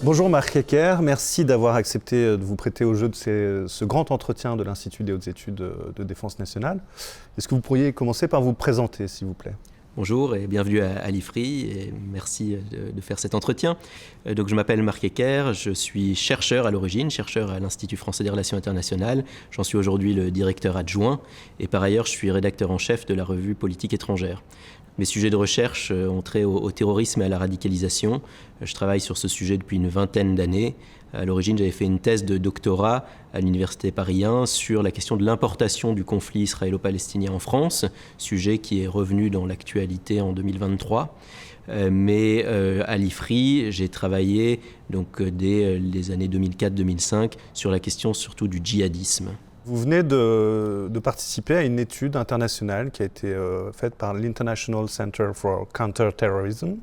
Bonjour Marc Hecker, merci d'avoir accepté de vous prêter au jeu de ce grand entretien de l'Institut des hautes études de défense nationale. Est-ce que vous pourriez commencer par vous présenter, s'il vous plaît ? Bonjour et bienvenue à l'IFRI et merci de faire cet entretien. Donc je m'appelle Marc Hecker, je suis chercheur à l'origine, chercheur à l'Institut français des relations internationales. J'en suis aujourd'hui le directeur adjoint et par ailleurs je suis rédacteur en chef de la revue Politique étrangère. Mes sujets de recherche ont trait au terrorisme et à la radicalisation. Je travaille sur ce sujet depuis une vingtaine d'années. À l'origine, j'avais fait une thèse de doctorat à l'Université Paris 1 sur la question de l'importation du conflit israélo-palestinien en France, sujet qui est revenu dans l'actualité en 2023. Mais à l'IFRI, j'ai travaillé donc, dès les années 2004-2005 sur la question surtout du djihadisme. Vous venez de participer à une étude internationale qui a été faite par l'International Center for Counterterrorism,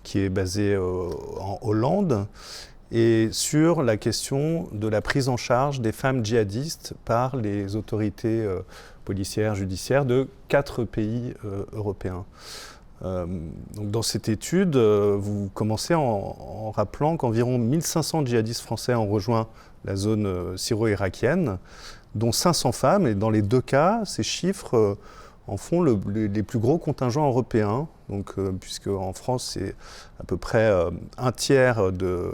qui est basée en Hollande, et sur la question de la prise en charge des femmes djihadistes par les autorités policières, judiciaires de 4 pays européens. Donc dans cette étude, vous commencez en rappelant qu'environ 1500 djihadistes français ont rejoint la zone syro-irakienne, dont 500 femmes, et dans les deux cas, ces chiffres en font les plus gros contingents européens, donc, puisque en France, c'est à peu près un tiers de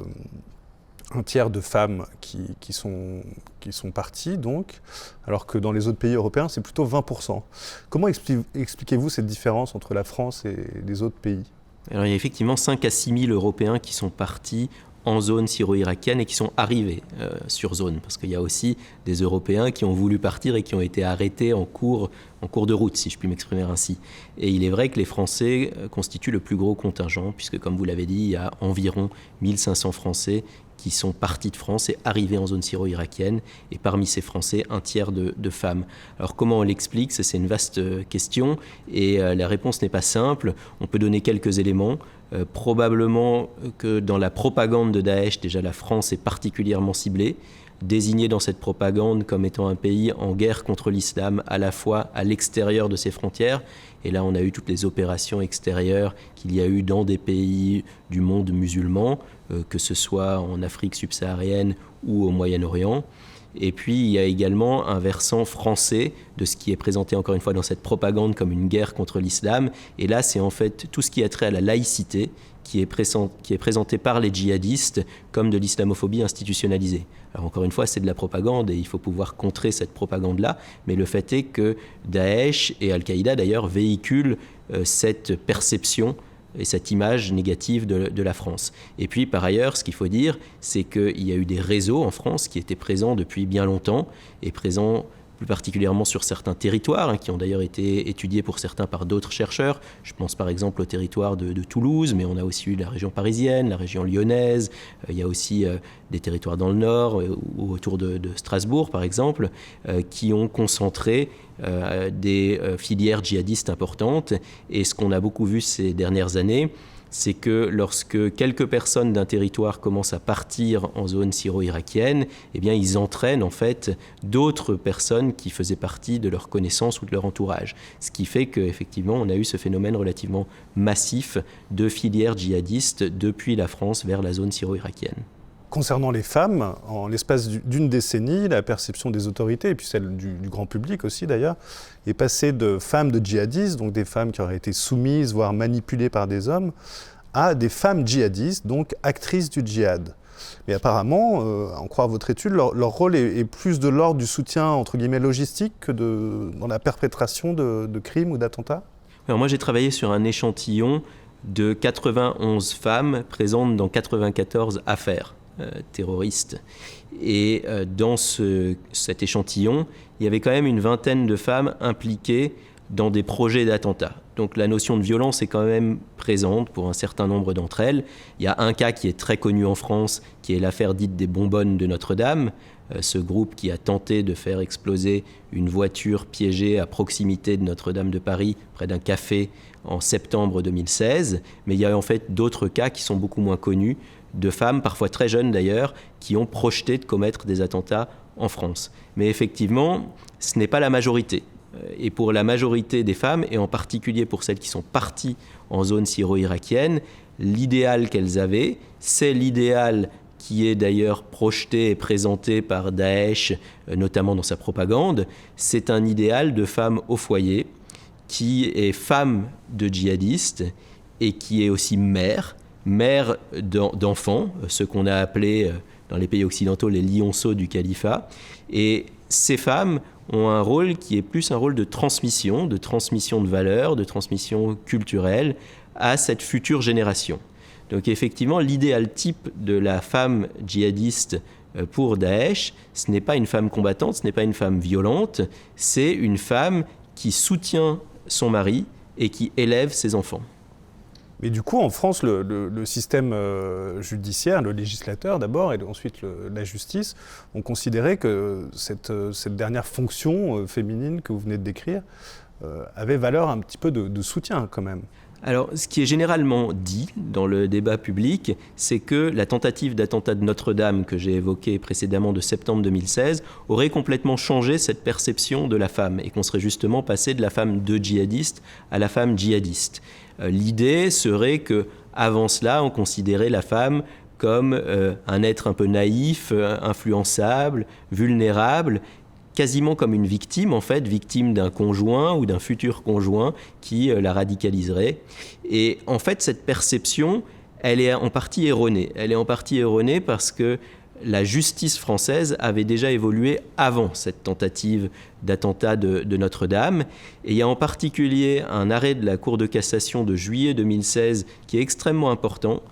femmes qui sont parties, donc, alors que dans les autres pays européens, c'est plutôt 20%. Comment expliquez-vous cette différence entre la France et les autres pays ? Alors, il y a effectivement 5 à 6 000 Européens qui sont partis en zone syro-irakienne et qui sont arrivés sur zone. Parce qu'il y a aussi des Européens qui ont voulu partir et qui ont été arrêtés en cours de route, si je puis m'exprimer ainsi. Et il est vrai que les Français constituent le plus gros contingent, puisque comme vous l'avez dit, il y a environ 1500 Français qui sont partis de France et arrivés en zone syro-irakienne. Et parmi ces Français, un tiers de femmes. Alors comment on l'explique ? C'est une vaste question et la réponse n'est pas simple. On peut donner quelques éléments. Probablement que dans la propagande de Daesh, déjà la France est particulièrement ciblée, désignée dans cette propagande comme étant un pays en guerre contre l'islam à la fois à l'extérieur de ses frontières, et là on a eu toutes les opérations extérieures qu'il y a eu dans des pays du monde musulman, que ce soit en Afrique subsaharienne ou au Moyen-Orient. Et puis, il y a également un versant français de ce qui est présenté encore une fois dans cette propagande comme une guerre contre l'islam. Et là, c'est en fait tout ce qui a trait à la laïcité qui est présenté par les djihadistes comme de l'islamophobie institutionnalisée. Alors encore une fois, c'est de la propagande et il faut pouvoir contrer cette propagande-là. Mais le fait est que Daesh et Al-Qaïda, d'ailleurs, véhiculent cette perception et cette image négative de la France. Et puis, par ailleurs, ce qu'il faut dire, c'est qu'il y a eu des réseaux en France qui étaient présents depuis bien longtemps et présents plus particulièrement sur certains territoires, qui ont d'ailleurs été étudiés pour certains par d'autres chercheurs. Je pense par exemple au territoire de Toulouse, mais on a aussi eu la région parisienne, la région lyonnaise, il y a aussi des territoires dans le nord ou autour de Strasbourg par exemple, qui ont concentré des filières djihadistes importantes. Et ce qu'on a beaucoup vu ces dernières années, c'est que lorsque quelques personnes d'un territoire commencent à partir en zone syro-irakienne, eh bien, ils entraînent en fait d'autres personnes qui faisaient partie de leur connaissance ou de leur entourage. Ce qui fait qu'effectivement, on a eu ce phénomène relativement massif de filières djihadistes depuis la France vers la zone syro-irakienne. Concernant les femmes, en l'espace d'une décennie, la perception des autorités, et puis celle du grand public aussi d'ailleurs, est passée de femmes de djihadistes, donc des femmes qui auraient été soumises, voire manipulées par des hommes, à des femmes djihadistes, donc actrices du djihad. Mais apparemment, en croire votre étude, leur rôle est plus de l'ordre du soutien, entre guillemets, logistique que dans la perpétration de crimes ou d'attentats ? Alors moi, j'ai travaillé sur un échantillon de 91 femmes présentes dans 94 affaires terroristes. Et dans cet échantillon, il y avait quand même une vingtaine de femmes impliquées dans des projets d'attentats. Donc la notion de violence est quand même présente pour un certain nombre d'entre elles. Il y a un cas qui est très connu en France, qui est l'affaire dite des bonbonnes de Notre-Dame, ce groupe qui a tenté de faire exploser une voiture piégée à proximité de Notre-Dame de Paris, près d'un café, en septembre 2016. Mais il y a en fait d'autres cas qui sont beaucoup moins connus, de femmes, parfois très jeunes d'ailleurs, qui ont projeté de commettre des attentats en France. Mais effectivement, ce n'est pas la majorité. Et pour la majorité des femmes, et en particulier pour celles qui sont parties en zone syro-irakienne, l'idéal qu'elles avaient, c'est l'idéal qui est d'ailleurs projeté et présenté par Daesh, notamment dans sa propagande, c'est un idéal de femme au foyer, qui est femme de djihadiste et qui est aussi mère d'enfants, ce qu'on a appelé dans les pays occidentaux les lionceaux du califat. Et ces femmes ont un rôle qui est plus un rôle de transmission de valeurs, de transmission culturelle à cette future génération. Donc effectivement, l'idéal type de la femme djihadiste pour Daesh, ce n'est pas une femme combattante, ce n'est pas une femme violente, c'est une femme qui soutient son mari et qui élève ses enfants. Mais du coup, en France, le système judiciaire, le législateur d'abord, et ensuite la justice, ont considéré que cette dernière fonction féminine que vous venez de décrire avait valeur un petit peu de soutien quand même. Alors, ce qui est généralement dit dans le débat public, c'est que la tentative d'attentat de Notre-Dame que j'ai évoquée précédemment de septembre 2016 aurait complètement changé cette perception de la femme et qu'on serait justement passé de la femme de djihadiste à la femme djihadiste. L'idée serait que, avant cela, on considérait la femme comme un être un peu naïf, influençable, vulnérable, quasiment comme une victime, en fait, victime d'un conjoint ou d'un futur conjoint qui la radicaliserait. Et en fait, cette perception, elle est en partie erronée. Elle est en partie erronée parce que la justice française avait déjà évolué avant cette tentative d'attentat de Notre-Dame. Et il y a en particulier un arrêt de la Cour de cassation de juillet 2016 qui est extrêmement important.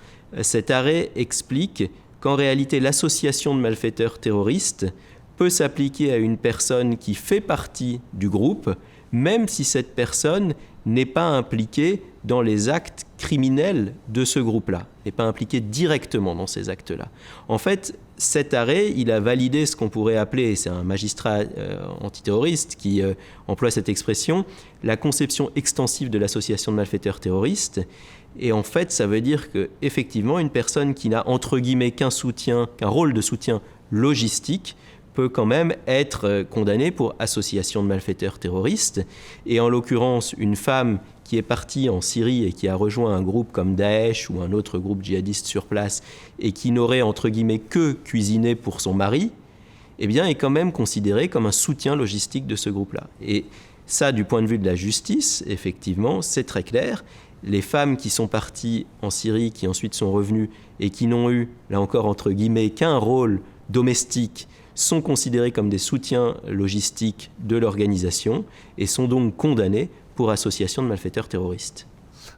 Cet arrêt explique qu'en réalité, l'association de malfaiteurs terroristes peut s'appliquer à une personne qui fait partie du groupe, même si cette personne n'est pas impliquée dans les actes criminels de ce groupe-là, n'est pas impliquée directement dans ces actes-là. En fait, cet arrêt, il a validé ce qu'on pourrait appeler, c'est un magistrat antiterroriste qui emploie cette expression, la conception extensive de l'association de malfaiteurs terroristes. Et en fait, ça veut dire qu'effectivement, une personne qui n'a entre guillemets qu'un rôle de soutien logistique, peut quand même être condamnée pour association de malfaiteurs terroristes. Et en l'occurrence, une femme qui est partie en Syrie et qui a rejoint un groupe comme Daesh ou un autre groupe djihadiste sur place et qui n'aurait entre guillemets que cuisiné pour son mari, eh bien, est quand même considérée comme un soutien logistique de ce groupe-là. Et ça, du point de vue de la justice, effectivement, c'est très clair. Les femmes qui sont parties en Syrie, qui ensuite sont revenues et qui n'ont eu, là encore entre guillemets, qu'un rôle domestique, sont considérés comme des soutiens logistiques de l'organisation et sont donc condamnés pour association de malfaiteurs terroristes.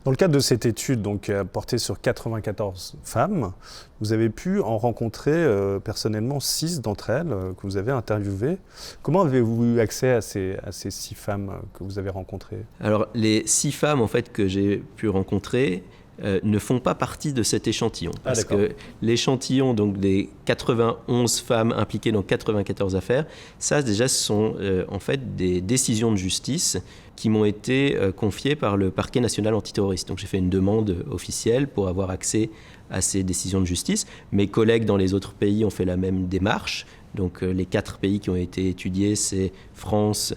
Dans le cadre de cette étude portée sur 94 femmes, vous avez pu en rencontrer personnellement 6 d'entre elles que vous avez interviewées. Comment avez-vous eu accès à ces 6 femmes que vous avez rencontrées ? Alors, les 6 femmes en fait, que j'ai pu rencontrer ne font pas partie de cet échantillon. Parce que l'échantillon donc, des 91 femmes impliquées dans 94 affaires, ça déjà ce sont en fait des décisions de justice qui m'ont été confiées par le parquet national antiterroriste. Donc j'ai fait une demande officielle pour avoir accès à ces décisions de justice. Mes collègues dans les autres pays ont fait la même démarche. Donc les 4 pays qui ont été étudiés, c'est France,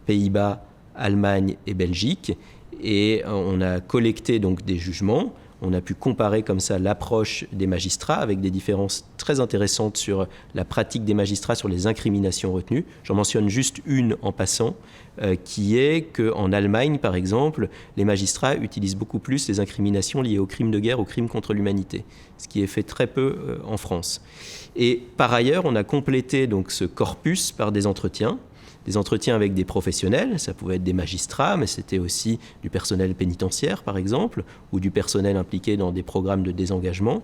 Pays-Bas, Allemagne et Belgique. Et on a collecté donc des jugements, on a pu comparer comme ça l'approche des magistrats avec des différences très intéressantes sur la pratique des magistrats, sur les incriminations retenues. J'en mentionne juste une en passant, qui est qu'en Allemagne, par exemple, les magistrats utilisent beaucoup plus les incriminations liées aux crimes de guerre, aux crimes contre l'humanité, ce qui est fait très peu en France. Et par ailleurs, on a complété donc ce corpus par des entretiens avec des professionnels, ça pouvait être des magistrats, mais c'était aussi du personnel pénitentiaire, par exemple, ou du personnel impliqué dans des programmes de désengagement.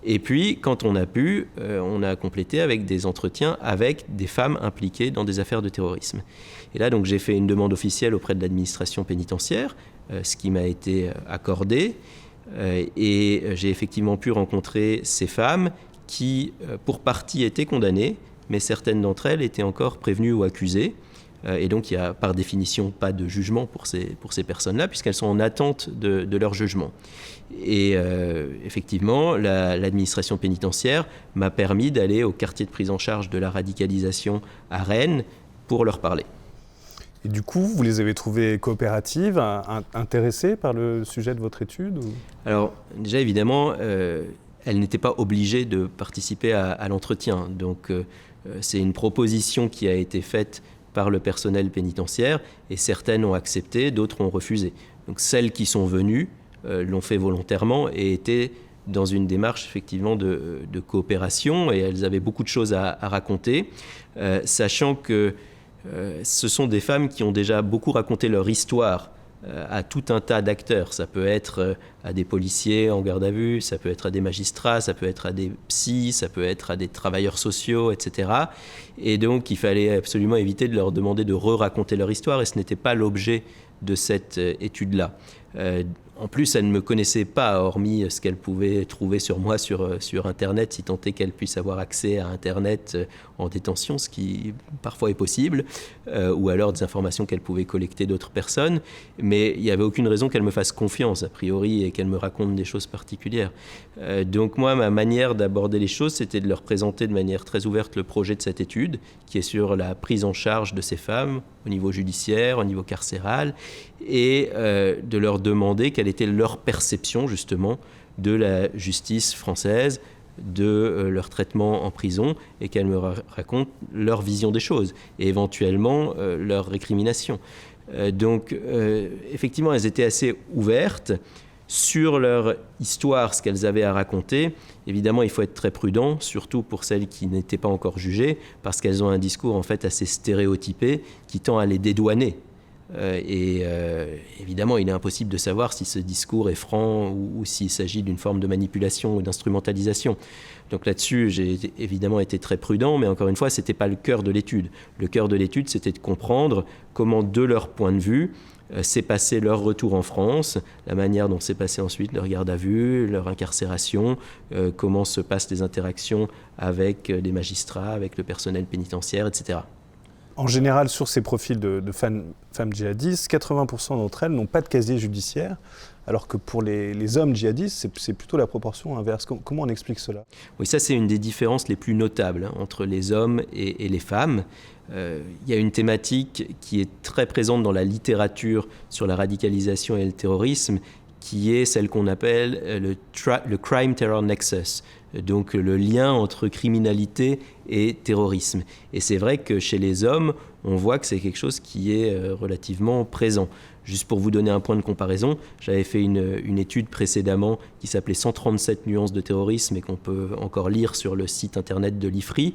Et puis, quand on a pu, on a complété avec des entretiens avec des femmes impliquées dans des affaires de terrorisme. Et là, donc, j'ai fait une demande officielle auprès de l'administration pénitentiaire, ce qui m'a été accordé, et j'ai effectivement pu rencontrer ces femmes qui, pour partie, étaient condamnées, mais certaines d'entre elles étaient encore prévenues ou accusées. Et donc, il n'y a par définition pas de jugement pour ces personnes-là, puisqu'elles sont en attente de leur jugement. Et effectivement, l'administration pénitentiaire m'a permis d'aller au quartier de prise en charge de la radicalisation à Rennes pour leur parler. Et du coup, vous les avez trouvées coopératives, intéressées par le sujet de votre étude ou... Alors, déjà, évidemment, elles n'étaient pas obligées de participer à l'entretien. Donc c'est une proposition qui a été faite par le personnel pénitentiaire et certaines ont accepté, d'autres ont refusé. Donc celles qui sont venues l'ont fait volontairement et étaient dans une démarche effectivement de coopération et elles avaient beaucoup de choses à raconter, sachant que ce sont des femmes qui ont déjà beaucoup raconté leur histoire à tout un tas d'acteurs. Ça peut être à des policiers en garde à vue, ça peut être à des magistrats, ça peut être à des psys, ça peut être à des travailleurs sociaux, etc. Et donc il fallait absolument éviter de leur demander de re-raconter leur histoire et ce n'était pas l'objet de cette étude-là. En plus, elle ne me connaissait pas, hormis ce qu'elle pouvait trouver sur moi sur Internet, si tant est qu'elle puisse avoir accès à Internet en détention, ce qui parfois est possible, ou alors des informations qu'elle pouvait collecter d'autres personnes. Mais il n'y avait aucune raison qu'elle me fasse confiance, a priori, et qu'elle me raconte des choses particulières. Donc moi, ma manière d'aborder les choses, c'était de leur présenter de manière très ouverte le projet de cette étude, qui est sur la prise en charge de ces femmes au niveau judiciaire, au niveau carcéral, et de leur demander quelle était leur perception justement de la justice française, de leur traitement en prison, et qu'elles me racontent leur vision des choses et éventuellement leur récrimination. Donc effectivement, elles étaient assez ouvertes sur leur histoire, ce qu'elles avaient à raconter. Évidemment, il faut être très prudent, surtout pour celles qui n'étaient pas encore jugées, parce qu'elles ont un discours en fait assez stéréotypé qui tend à les dédouaner. Évidemment, il est impossible de savoir si ce discours est franc ou s'il s'agit d'une forme de manipulation ou d'instrumentalisation. Donc là-dessus, j'ai évidemment été très prudent, mais encore une fois, ce n'était pas le cœur de l'étude. Le cœur de l'étude, c'était de comprendre comment, de leur point de vue, s'est passé leur retour en France, la manière dont s'est passé ensuite leur garde à vue, leur incarcération, comment se passent les interactions avec des magistrats, avec le personnel pénitentiaire, etc. En général, sur ces profils de femmes djihadistes, 80% d'entre elles n'ont pas de casier judiciaire, alors que pour les hommes djihadistes, c'est plutôt la proportion inverse. Comment on explique cela ? Oui, ça c'est une des différences les plus notables entre les hommes et les femmes. Il y a une thématique qui est très présente dans la littérature sur la radicalisation et le terrorisme, qui est celle qu'on appelle le crime-terror nexus, donc le lien entre criminalité et terrorisme. Et c'est vrai que chez les hommes, on voit que c'est quelque chose qui est relativement présent. Juste pour vous donner un point de comparaison, j'avais fait une étude précédemment qui s'appelait 137 nuances de terrorisme et qu'on peut encore lire sur le site internet de l'IFRI,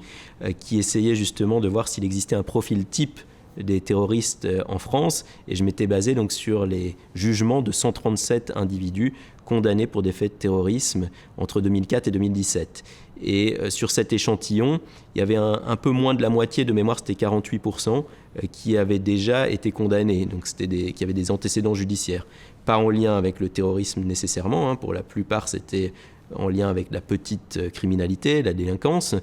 qui essayait justement de voir s'il existait un profil type des terroristes en France, et je m'étais basé donc sur les jugements de 137 individus condamnés pour des faits de terrorisme entre 2004 et 2017. Et sur cet échantillon, il y avait un peu moins de la moitié, de mémoire c'était 48%, qui avaient déjà été condamnés, donc qui avaient des antécédents judiciaires. Pas en lien avec le terrorisme nécessairement, pour la plupart c'était en lien avec la petite criminalité, la délinquance,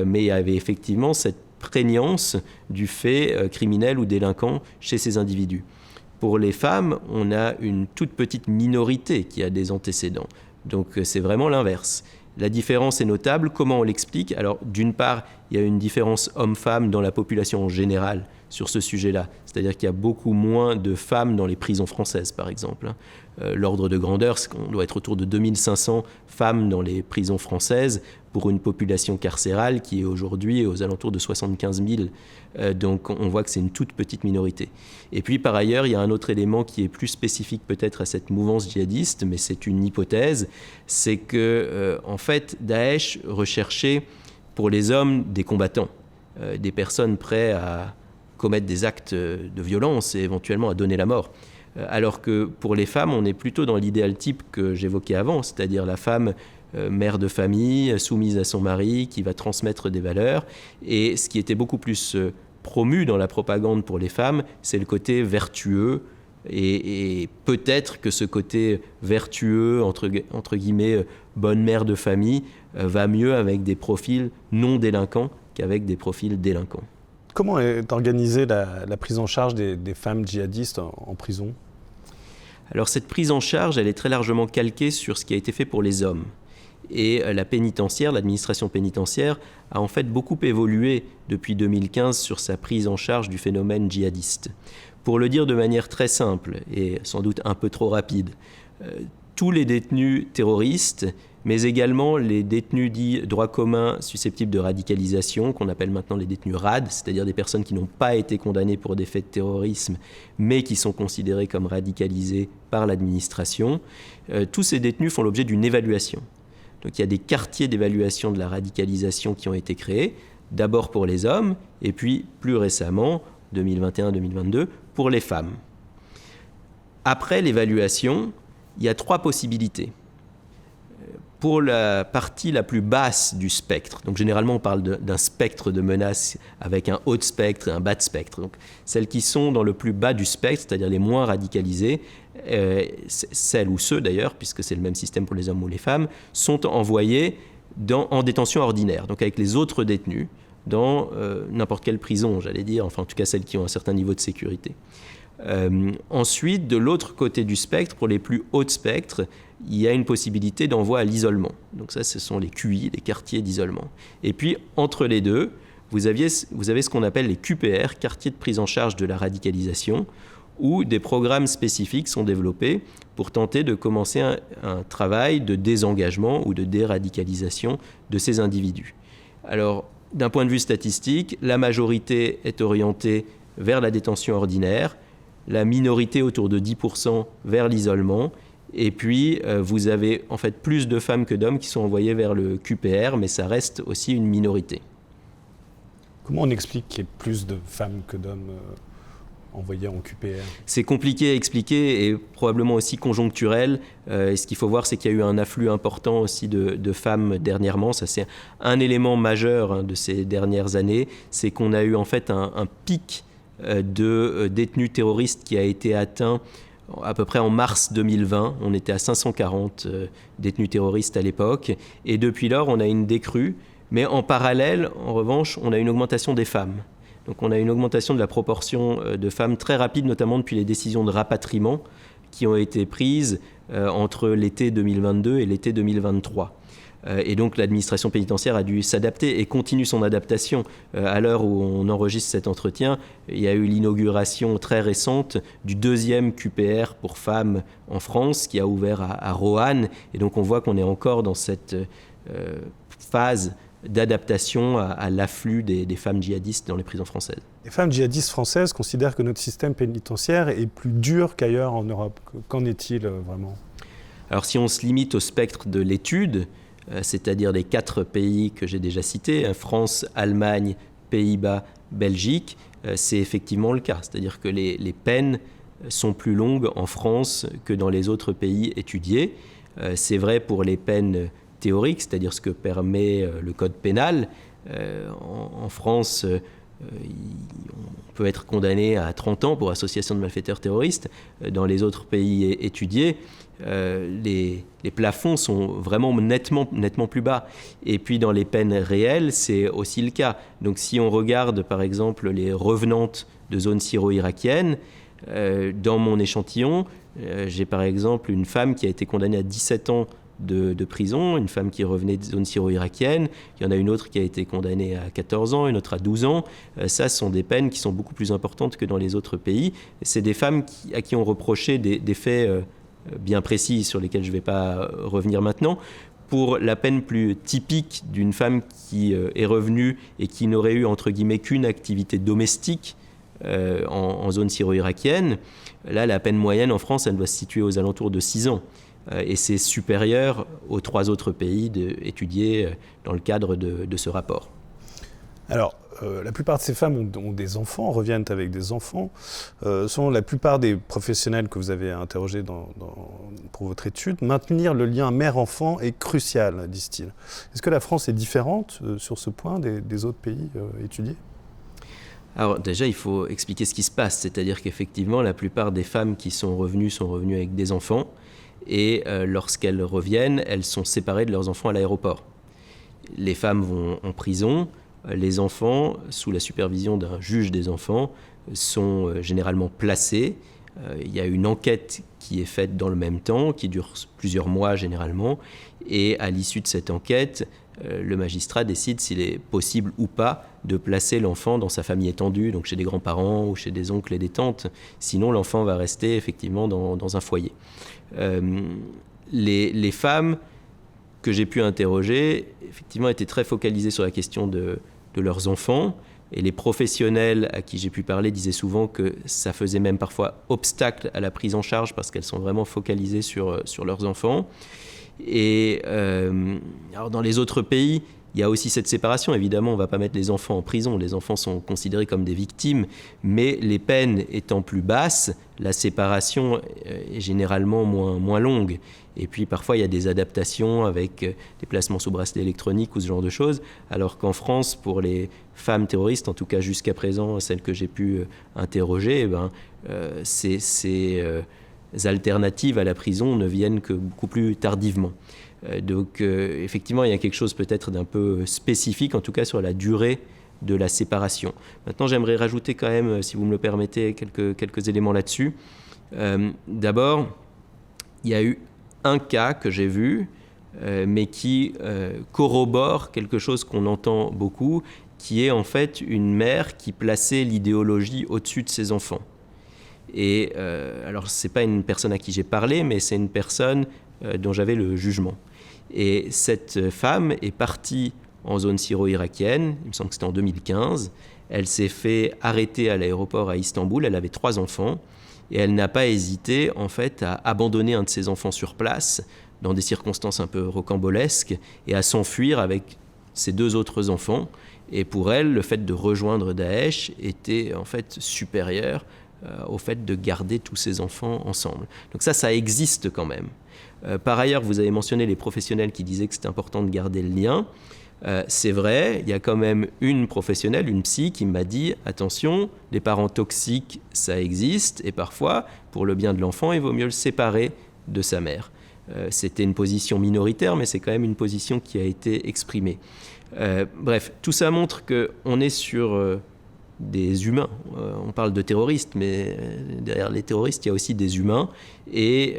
mais il y avait effectivement cette prégnance du fait criminel ou délinquant chez ces individus. Pour les femmes, on a une toute petite minorité qui a des antécédents. Donc c'est vraiment l'inverse. La différence est notable. Comment on l'explique ? Alors d'une part, il y a une différence homme-femme dans la population en général sur ce sujet-là. C'est-à-dire qu'il y a beaucoup moins de femmes dans les prisons françaises, par exemple. L'ordre de grandeur, c'est qu'on doit être autour de 2500 femmes dans les prisons françaises pour une population carcérale qui est aujourd'hui aux alentours de 75 000. Donc on voit que c'est une toute petite minorité. Et puis par ailleurs, il y a un autre élément qui est plus spécifique peut-être à cette mouvance djihadiste, mais c'est une hypothèse, c'est que en fait Daesh recherchait pour les hommes des combattants, des personnes prêtes à commettre des actes de violence et éventuellement à donner la mort. Alors que pour les femmes, on est plutôt dans l'idéal type que j'évoquais avant, c'est-à-dire la femme mère de famille, soumise à son mari, qui va transmettre des valeurs. Et ce qui était beaucoup plus promu dans la propagande pour les femmes, c'est le côté vertueux. Et peut-être que ce côté vertueux, entre guillemets, bonne mère de famille, va mieux avec des profils non délinquants qu'avec des profils délinquants. Comment est organisée la prise en charge des femmes djihadistes en prison ? Alors cette prise en charge, elle est très largement calquée sur ce qui a été fait pour les hommes. Et la pénitentiaire, l'administration pénitentiaire, a en fait beaucoup évolué depuis 2015 sur sa prise en charge du phénomène djihadiste. Pour le dire de manière très simple et sans doute un peu trop rapide, tous les détenus terroristes, mais également les détenus dits droit commun susceptibles de radicalisation, qu'on appelle maintenant les détenus RAD, c'est-à-dire des personnes qui n'ont pas été condamnées pour des faits de terrorisme, mais qui sont considérées comme radicalisées par l'administration. Tous ces détenus font l'objet d'une évaluation. Donc il y a des quartiers d'évaluation de la radicalisation qui ont été créés, d'abord pour les hommes, et puis plus récemment, 2021-2022, pour les femmes. Après l'évaluation, il y a 3 possibilités. Pour la partie la plus basse du spectre, donc généralement on parle d'un spectre de menaces avec un haut spectre et un bas de spectre. Donc celles qui sont dans le plus bas du spectre, c'est-à-dire les moins radicalisées, celles ou ceux d'ailleurs, puisque c'est le même système pour les hommes ou les femmes, sont envoyées en détention ordinaire, donc avec les autres détenus, dans n'importe quelle prison, j'allais dire, enfin en tout cas celles qui ont un certain niveau de sécurité. Ensuite, de l'autre côté du spectre, pour les plus hauts spectres, il y a une possibilité d'envoi à l'isolement. Donc ça, ce sont les QI, les quartiers d'isolement. Et puis, entre les deux, vous avez ce qu'on appelle les QPR, quartiers de prise en charge de la radicalisation, où des programmes spécifiques sont développés pour tenter de commencer un travail de désengagement ou de déradicalisation de ces individus. Alors, d'un point de vue statistique, la majorité est orientée vers la détention ordinaire, la minorité autour de 10% vers l'isolement, et puis vous avez en fait plus de femmes que d'hommes qui sont envoyées vers le QPR, mais ça reste aussi une minorité. Comment on explique qu'il y ait plus de femmes que d'hommes envoyés en QPR ? C'est compliqué à expliquer et probablement aussi conjoncturel. Et ce qu'il faut voir, c'est qu'il y a eu un afflux important aussi de femmes dernièrement. Ça, c'est un élément majeur de ces dernières années. C'est qu'on a eu en fait un pic de détenus terroristes qui a été atteint à peu près en mars 2020. On était à 540 détenus terroristes à l'époque. Et depuis lors, on a une décrue. Mais en parallèle, en revanche, on a une augmentation des femmes. Donc on a une augmentation de la proportion de femmes très rapide, notamment depuis les décisions de rapatriement qui ont été prises entre l'été 2022 et l'été 2023. Et donc l'administration pénitentiaire a dû s'adapter et continue son adaptation. À l'heure où on enregistre cet entretien, il y a eu l'inauguration très récente du 2e QPR pour femmes en France qui a ouvert à Roanne. Et donc on voit qu'on est encore dans cette phase d'adaptation à l'afflux des femmes djihadistes dans les prisons françaises. Les femmes djihadistes françaises considèrent que notre système pénitentiaire est plus dur qu'ailleurs en Europe. Qu'en est-il vraiment ? Alors si on se limite au spectre de l'étude, c'est-à-dire les 4 pays que j'ai déjà cités, France, Allemagne, Pays-Bas, Belgique, c'est effectivement le cas. C'est-à-dire que les peines sont plus longues en France que dans les autres pays étudiés. C'est vrai pour les peines théoriques, c'est-à-dire ce que permet le code pénal. En France, on peut être condamné à 30 ans pour association de malfaiteurs terroristes. Dans les autres pays étudiés, les plafonds sont vraiment nettement plus bas. Et puis dans les peines réelles, c'est aussi le cas. Donc si on regarde par exemple les revenantes de zones syro-irakiennes, dans mon échantillon, j'ai par exemple une femme qui a été condamnée à 17 ans de prison, une femme qui revenait de zone syro-irakienne. Il y en a une autre qui a été condamnée à 14 ans, une autre à 12 ans. Ça, ce sont des peines qui sont beaucoup plus importantes que dans les autres pays. C'est des femmes à qui on reprochait des faits bien précis sur lesquels je ne vais pas revenir maintenant. Pour la peine plus typique d'une femme qui est revenue et qui n'aurait eu, entre guillemets, qu'une activité domestique en zone syro-irakienne, là, la peine moyenne en France, elle doit se situer aux alentours de 6 ans. Et c'est supérieur aux 3 autres pays étudiés dans le cadre de ce rapport. Alors, la plupart de ces femmes ont des enfants, reviennent avec des enfants. Selon la plupart des professionnels que vous avez interrogés pour votre étude, maintenir le lien mère-enfant est crucial, disent-ils. Est-ce que la France est différente sur ce point des autres pays étudiés ? Alors déjà, il faut expliquer ce qui se passe. C'est-à-dire qu'effectivement, la plupart des femmes qui sont revenues avec des enfants. Et lorsqu'elles reviennent, elles sont séparées de leurs enfants à l'aéroport. Les femmes vont en prison. Les enfants, sous la supervision d'un juge des enfants, sont généralement placés. Il y a une enquête qui est faite dans le même temps, qui dure plusieurs mois généralement. Et à l'issue de cette enquête, le magistrat décide s'il est possible ou pas de placer l'enfant dans sa famille étendue, donc chez des grands-parents ou chez des oncles et des tantes. Sinon, l'enfant va rester effectivement dans un foyer. les femmes que j'ai pu interroger, effectivement, étaient très focalisées sur la question de leurs enfants. Et les professionnels à qui j'ai pu parler disaient souvent que ça faisait même parfois obstacle à la prise en charge parce qu'elles sont vraiment focalisées sur leurs enfants. Et alors dans les autres pays, il y a aussi cette séparation. Évidemment, on ne va pas mettre les enfants en prison. Les enfants sont considérés comme des victimes. Mais les peines étant plus basses, la séparation est généralement moins longue. Et puis parfois, il y a des adaptations avec des placements sous bracelet électronique ou ce genre de choses. Alors qu'en France, pour les femmes terroristes, en tout cas jusqu'à présent, celles que j'ai pu interroger, ces alternatives à la prison ne viennent que beaucoup plus tardivement. Donc effectivement, il y a quelque chose peut-être d'un peu spécifique, en tout cas sur la durée de la séparation. Maintenant, j'aimerais rajouter quand même, si vous me le permettez, quelques éléments là-dessus. D'abord, il y a eu un cas que j'ai vu, mais qui corrobore quelque chose qu'on entend beaucoup, qui est en fait une mère qui plaçait l'idéologie au-dessus de ses enfants. Et alors, ce n'est pas une personne à qui j'ai parlé, mais c'est une personne dont j'avais le jugement. Et cette femme est partie en zone syro-irakienne, il me semble que c'était en 2015. Elle s'est fait arrêter à l'aéroport à Istanbul, elle avait 3 enfants, et elle n'a pas hésité en fait à abandonner un de ses enfants sur place, dans des circonstances un peu rocambolesques, et à s'enfuir avec ses 2 autres enfants. Et pour elle, le fait de rejoindre Daesh était en fait supérieur au fait de garder tous ses enfants ensemble. Donc ça existe quand même. Par ailleurs, vous avez mentionné les professionnels qui disaient que c'était important de garder le lien. C'est vrai, il y a quand même une professionnelle, une psy, qui m'a dit « Attention, les parents toxiques, ça existe, et parfois, pour le bien de l'enfant, il vaut mieux le séparer de sa mère. » C'était une position minoritaire, mais c'est quand même une position qui a été exprimée. Bref, tout ça montre qu'on est sur des humains. On parle de terroristes, mais derrière les terroristes, il y a aussi des humains. Et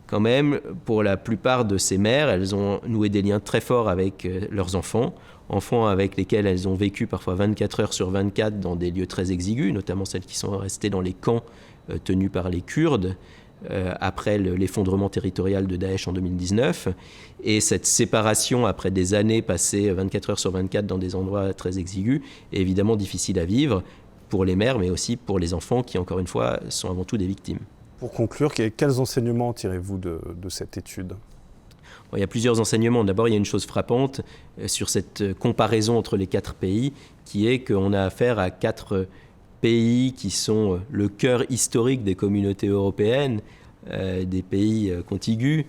quand même, pour la plupart de ces mères, elles ont noué des liens très forts avec leurs enfants avec lesquels elles ont vécu parfois 24 heures sur 24 dans des lieux très exigus, notamment celles qui sont restées dans les camps tenus par les Kurdes après l'effondrement territorial de Daesh en 2019. Et cette séparation, après des années passées 24 heures sur 24 dans des endroits très exigus, est évidemment difficile à vivre pour les mères, mais aussi pour les enfants qui, encore une fois, sont avant tout des victimes. Pour conclure, quels enseignements tirez-vous de cette étude ? Bon, il y a plusieurs enseignements. D'abord, il y a une chose frappante sur cette comparaison entre les 4 pays, qui est qu'on a affaire à 4 pays qui sont le cœur historique des communautés européennes, des pays contigus,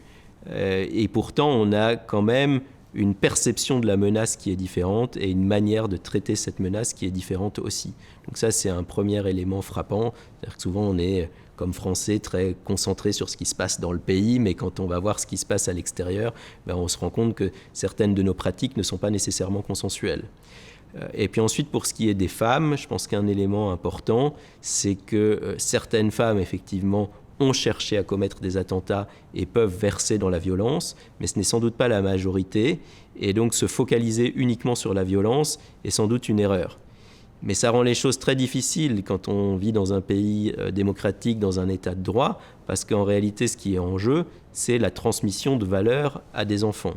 et pourtant on a quand même une perception de la menace qui est différente et une manière de traiter cette menace qui est différente aussi. Donc ça, c'est un premier élément frappant. C'est-à-dire que souvent on est, comme Français, très concentré sur ce qui se passe dans le pays, mais quand on va voir ce qui se passe à l'extérieur, on se rend compte que certaines de nos pratiques ne sont pas nécessairement consensuelles. Et puis ensuite, pour ce qui est des femmes, je pense qu'un élément important, c'est que certaines femmes, effectivement, ont cherché à commettre des attentats et peuvent verser dans la violence, mais ce n'est sans doute pas la majorité, et donc se focaliser uniquement sur la violence est sans doute une erreur. Mais ça rend les choses très difficiles quand on vit dans un pays démocratique, dans un état de droit, parce qu'en réalité, ce qui est en jeu, c'est la transmission de valeurs à des enfants.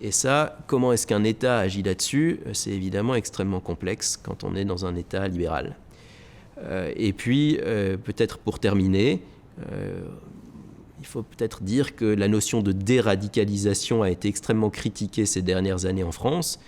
Et ça, comment est-ce qu'un État agit là-dessus ? C'est évidemment extrêmement complexe quand on est dans un État libéral. Et puis, peut-être pour terminer, il faut peut-être dire que la notion de déradicalisation a été extrêmement critiquée ces dernières années en France,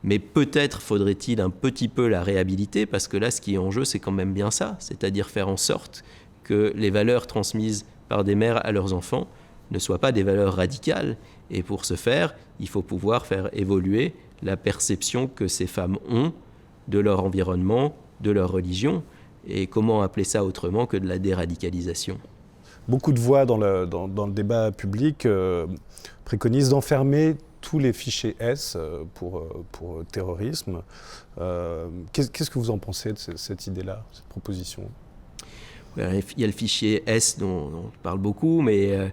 mais peut-être faudrait-il un petit peu la réhabiliter, parce que là, ce qui est en jeu, c'est quand même bien ça, c'est-à-dire faire en sorte que les valeurs transmises par des mères à leurs enfants ne soient pas des valeurs radicales. Et pour ce faire, il faut pouvoir faire évoluer la perception que ces femmes ont de leur environnement, de leur religion. Et comment appeler ça autrement que de la déradicalisation ? Beaucoup de voix dans le débat public préconisent d'enfermer tous les fichiers S pour terrorisme. Qu'est-ce que vous en pensez de cette idée-là, cette proposition ? Il y a le fichier S dont on parle beaucoup, mais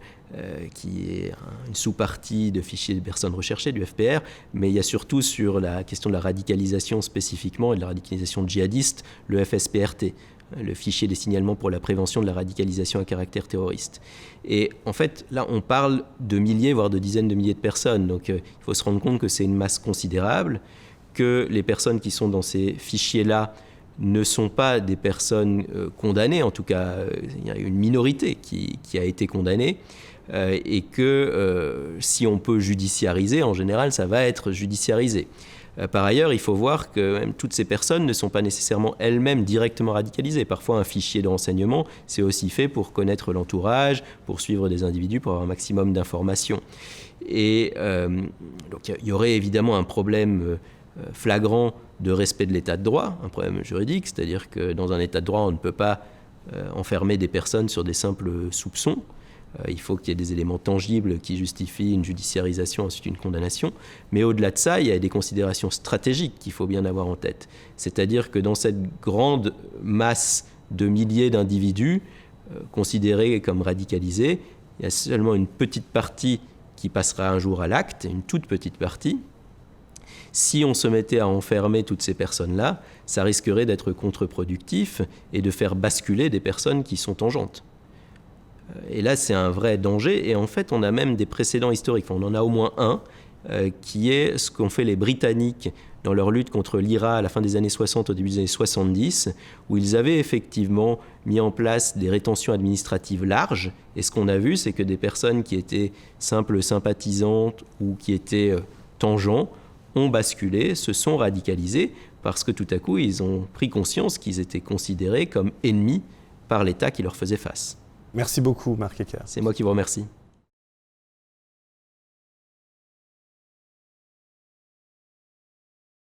qui est une sous-partie de fichier de personnes recherchées, du FPR, mais il y a surtout sur la question de la radicalisation spécifiquement et de la radicalisation djihadiste, le FSPRT. le fichier des signalements pour la prévention de la radicalisation à caractère terroriste. Et en fait, là, on parle de milliers, voire de dizaines de milliers de personnes. Donc, il faut se rendre compte que c'est une masse considérable, que les personnes qui sont dans ces fichiers-là ne sont pas des personnes condamnées. En tout cas, il y a une minorité qui a été condamnée. Et que si on peut judiciariser, en général, ça va être judiciarisé. Par ailleurs, il faut voir que même toutes ces personnes ne sont pas nécessairement elles-mêmes directement radicalisées. Parfois, un fichier de renseignement, c'est aussi fait pour connaître l'entourage, pour suivre des individus, pour avoir un maximum d'informations. Et donc, il y aurait évidemment un problème flagrant de respect de l'état de droit, un problème juridique, c'est-à-dire que dans un état de droit, on ne peut pas enfermer des personnes sur des simples soupçons. Il faut qu'il y ait des éléments tangibles qui justifient une judiciarisation, ensuite une condamnation. Mais au-delà de ça, il y a des considérations stratégiques qu'il faut bien avoir en tête. C'est-à-dire que dans cette grande masse de milliers d'individus considérés comme radicalisés, il y a seulement une petite partie qui passera un jour à l'acte, une toute petite partie. Si on se mettait à enfermer toutes ces personnes-là, ça risquerait d'être contre-productif et de faire basculer des personnes qui sont tangentes. Et là, c'est un vrai danger. Et en fait, on a même des précédents historiques. Enfin, on en a au moins un, qui est ce qu'ont fait les Britanniques dans leur lutte contre l'IRA à la fin des années 60, au début des années 70, où ils avaient effectivement mis en place des rétentions administratives larges. Et ce qu'on a vu, c'est que des personnes qui étaient simples sympathisantes ou qui étaient tangents ont basculé, se sont radicalisés, parce que tout à coup, ils ont pris conscience qu'ils étaient considérés comme ennemis par l'État qui leur faisait face. Merci beaucoup, Marc Ecker. C'est moi qui vous remercie.